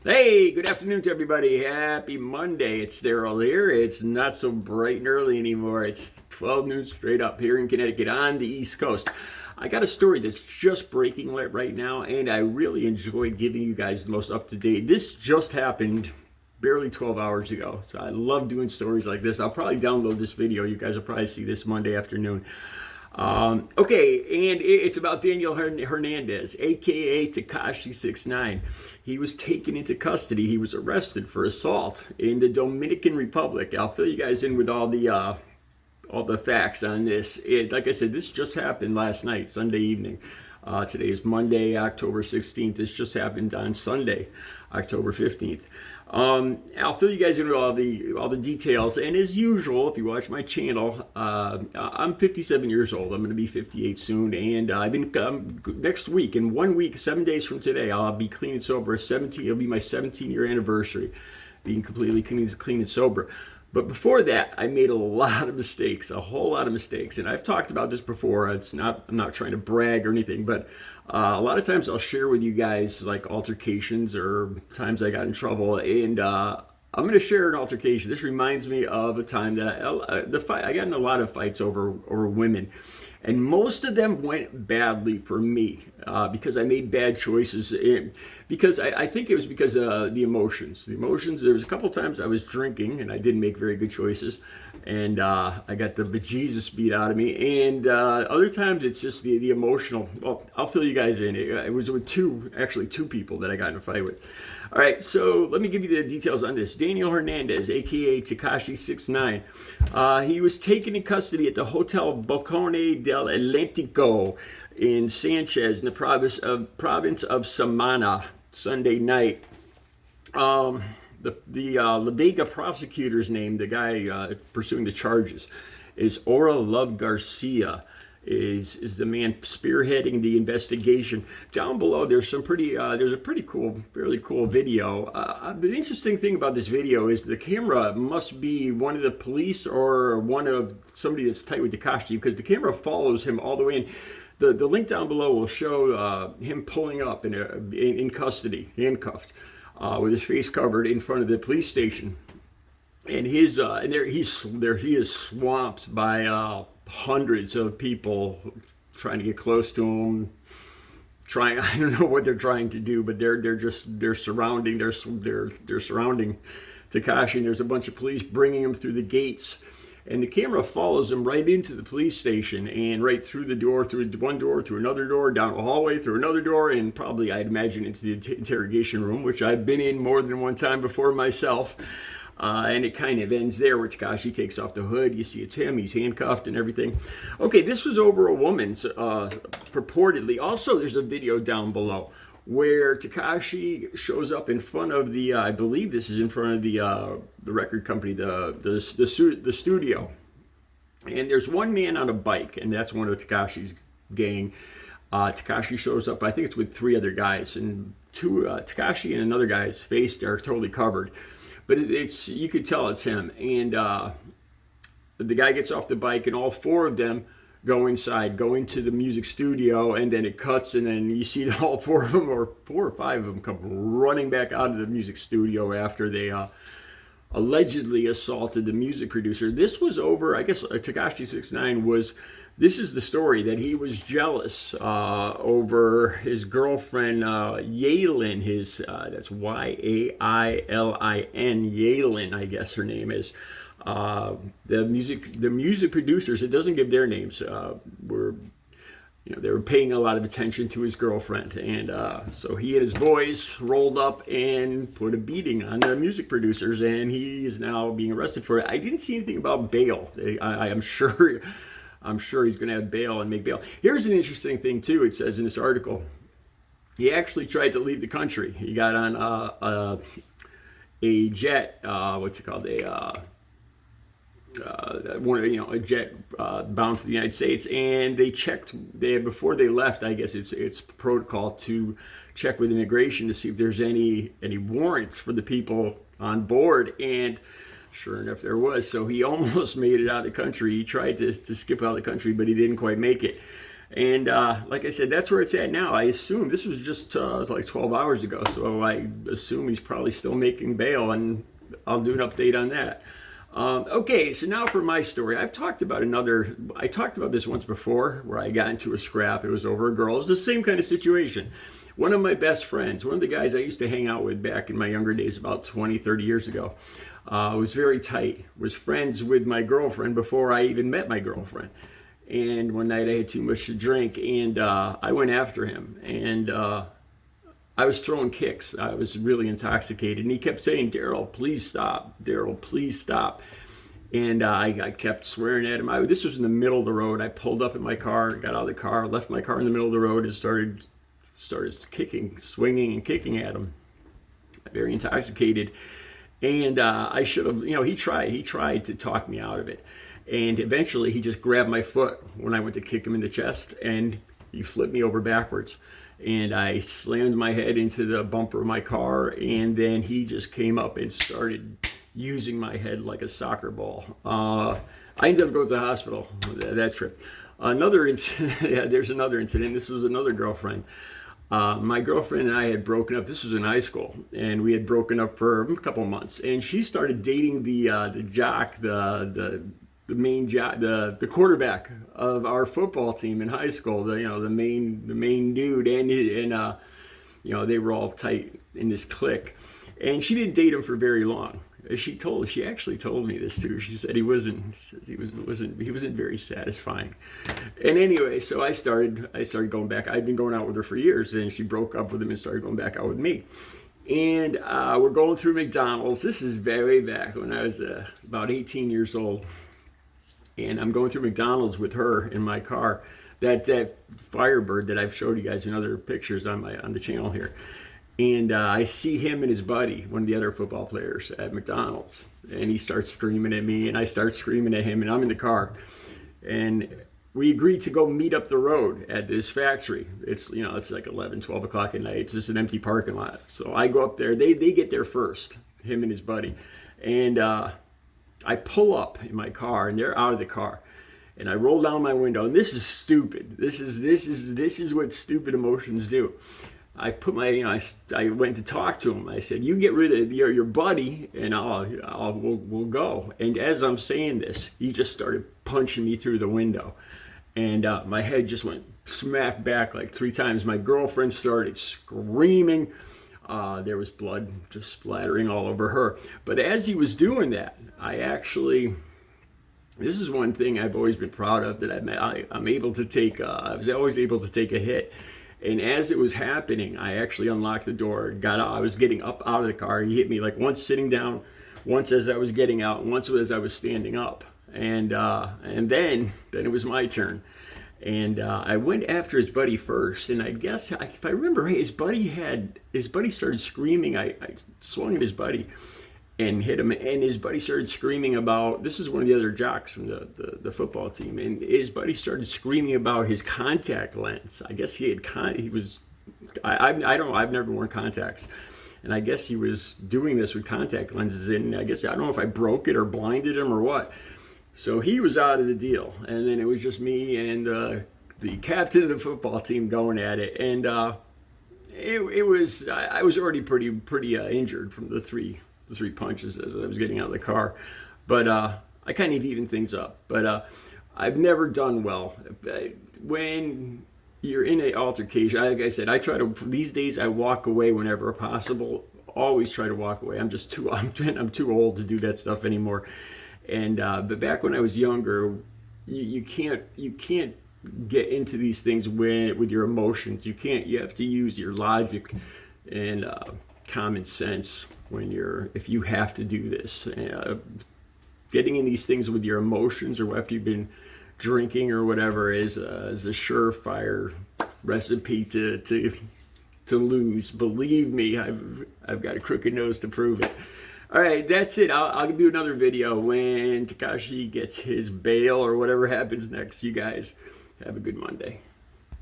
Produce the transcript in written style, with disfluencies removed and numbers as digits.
Hey, good afternoon to everybody. Happy Monday. It's Daryl here. It's not so bright and early anymore. It's 12 noon straight up here in Connecticut on the East Coast. I got a story that's just breaking right now, and I really enjoy giving you guys the most up to date. This just happened barely 12 hours ago. So I love doing stories like this. I'll probably download this video. You guys will probably see this Monday afternoon. Okay, and it's about Daniel Hernandez, aka TEKASHI 6IX9INE. He was taken into custody. He was arrested for assault in the Dominican Republic. I'll fill you guys in with all the facts on this. Like I said, this just happened last night, Sunday evening. Today is Monday, October 16th. This just happened on Sunday, October 15th. I'll fill you guys in with all the details. And as usual, if you watch my channel, I'm 57 years old. I'm going to be 58 soon. And I've been next week, in 1 week, 7 days from today, I'll be clean and sober. It'll be my 17-year anniversary, being completely clean and sober. But before that, I made a lot of mistakes, a whole lot of mistakes. And I've talked about this before. I'm not trying to brag or anything, but a lot of times I'll share with you guys like altercations or times I got in trouble. And I'm going to share an altercation. This reminds me of a time that I got in a lot of fights over women. And most of them went badly for me because I made bad choices. Because I think it was because of the emotions. The emotions, there was a couple times I was drinking and I didn't make very good choices. And I got the bejesus beat out of me. And other times it's just the emotional. Well, I'll fill you guys in. It was with two people that I got in a fight with. All right, so let me give you the details on this. Daniel Hernandez, aka TEKASHI 6IX9INE, he was taken in custody at the Hotel Boccone del Atlantico in Sanchez, in the province of Samana, Sunday night. The La Vega prosecutor's name, the guy pursuing the charges, is Ora Love Garcia. Is the man spearheading the investigation. Down below, there's a pretty cool, fairly cool video. The interesting thing about this video is the camera must be one of the police or one of somebody that's tight with TEKASHI, because the camera follows him all the way in. The link down below will show him pulling up in custody, handcuffed, with his face covered in front of the police station. And he is swamped by hundreds of people trying to get close to him. I don't know what they're trying to do, but they're surrounding TEKASHI, and there's a bunch of police bringing him through the gates. And the camera follows him right into the police station and right through the door, through one door, through another door, down a hallway, through another door, and probably, I'd imagine, into the interrogation room, which I've been in more than one time before myself. And it kind of ends there where TEKASHI takes off the hood. You see it's him. He's handcuffed and everything. Okay, this was over a woman, purportedly. Also, there's a video down below where TEKASHI shows up in front of the, I believe this is in front of the record company, the studio. And there's one man on a bike, and that's one of TEKASHI's gang. TEKASHI shows up, I think it's with three other guys, and TEKASHI and another guy's face are totally covered. But you could tell it's him. And the guy gets off the bike, and all four of them go inside, go into the music studio, and then it cuts, and then you see all four of them, or four or five of them, come running back out of the music studio after they allegedly assaulted the music producer. This was over, I guess, TEKASHI 6IX9INE was. This is the story, that he was jealous over his girlfriend, Yailin, that's Y-A-I-L-I-N, Yailin, I guess her name is. The music producers, it doesn't give their names, they were paying a lot of attention to his girlfriend. And so he and his boys rolled up and put a beating on the music producers, and he is now being arrested for it. I didn't see anything about bail. I'm sure he's going to have bail and make bail. Here's an interesting thing, too. It says in this article, he actually tried to leave the country. He got on a jet, what's it called? A jet bound for the United States, and they checked before they left. I guess it's protocol to check with immigration to see if there's any warrants for the people on board, and sure enough, there was. So he almost made it out of the country. He tried to skip out of the country, but he didn't quite make it. And like I said, that's where it's at now. I assume this was just like 12 hours ago, so I assume he's probably still making bail, and I'll do an update on that. Okay, so now for my story. I talked about this once before, where I got into a scrap. It was over a girl. It was the same kind of situation. One of my best friends, one of the guys I used to hang out with back in my younger days, about 20, 30 years ago, was very tight, was friends with my girlfriend before I even met my girlfriend. And one night I had too much to drink, and I went after him, and I was throwing kicks. I was really intoxicated, and he kept saying, "Daryl, please stop. Daryl, please stop." And I kept swearing at him. This was in the middle of the road. I pulled up in my car, got out of the car, left my car in the middle of the road, and started kicking, swinging and kicking at him. Very intoxicated. And I should have, he tried to talk me out of it. And eventually he just grabbed my foot when I went to kick him in the chest, and he flipped me over backwards. And I slammed my head into the bumper of my car, and then he just came up and started using my head like a soccer ball. I ended up going to the hospital that trip. Another incident, yeah, there's another incident. This is another girlfriend. My girlfriend and I had broken up. This was in high school, and we had broken up for a couple of months. And she started dating the jock, the main jock, the quarterback of our football team in high school. The main dude, and they were all tight in this clique. And she didn't date him for very long. She actually told me this too. She said he wasn't very satisfying. And anyway, so I started going back. I'd been going out with her for years, and she broke up with him and started going back out with me. And we're going through McDonald's. This is very back when I was about 18 years old. And I'm going through McDonald's with her in my car. That Firebird that I've showed you guys in other pictures on the channel here. And I see him and his buddy, one of the other football players, at McDonald's. And he starts screaming at me, and I start screaming at him, and I'm in the car. And we agreed to go meet up the road at this factory. It's like 11, 12 o'clock at night. It's just an empty parking lot. So I go up there. They get there first, him and his buddy. And I pull up in my car, and they're out of the car. And I roll down my window, and this is stupid. This is what stupid emotions do. I put I went to talk to him. I said, "You get rid of your buddy, and we'll go." And as I'm saying this, he just started punching me through the window, and my head just went smack back like 3 times. My girlfriend started screaming. There was blood just splattering all over her. But as he was doing that, this is one thing I've always been proud of, that I'm able to take. I was always able to take a hit. And as it was happening, I actually unlocked the door, got out. I was getting up out of the car. He hit me like once sitting down, once as I was getting out, and once as I was standing up. And then it was my turn. And I went after his buddy first. And I guess, if I remember right, his buddy started screaming. I swung at his buddy and hit him, and his buddy started screaming about, this is one of the other jocks from the football team, and his buddy started screaming about his contact lens. I guess I've never worn contacts, and I guess he was doing this with contact lenses, and I don't know if I broke it or blinded him or what. So he was out of the deal, and then it was just me and the captain of the football team going at it, and I was already pretty injured from the three punches as I was getting out of the car. But I kind of evened things up. But I've never done well. When you're in an altercation, like I said, these days I walk away whenever possible. Always try to walk away. I'm too old to do that stuff anymore. And but back when I was younger, you can't get into these things with your emotions. You have to use your logic and common sense if you have to do this. Getting in these things with your emotions, or after you've been drinking or whatever, is a surefire recipe to lose. Believe me, I've got a crooked nose to prove it. All right, that's it. I'll do another video when TEKASHI gets his bail or whatever happens next. You guys have a good Monday.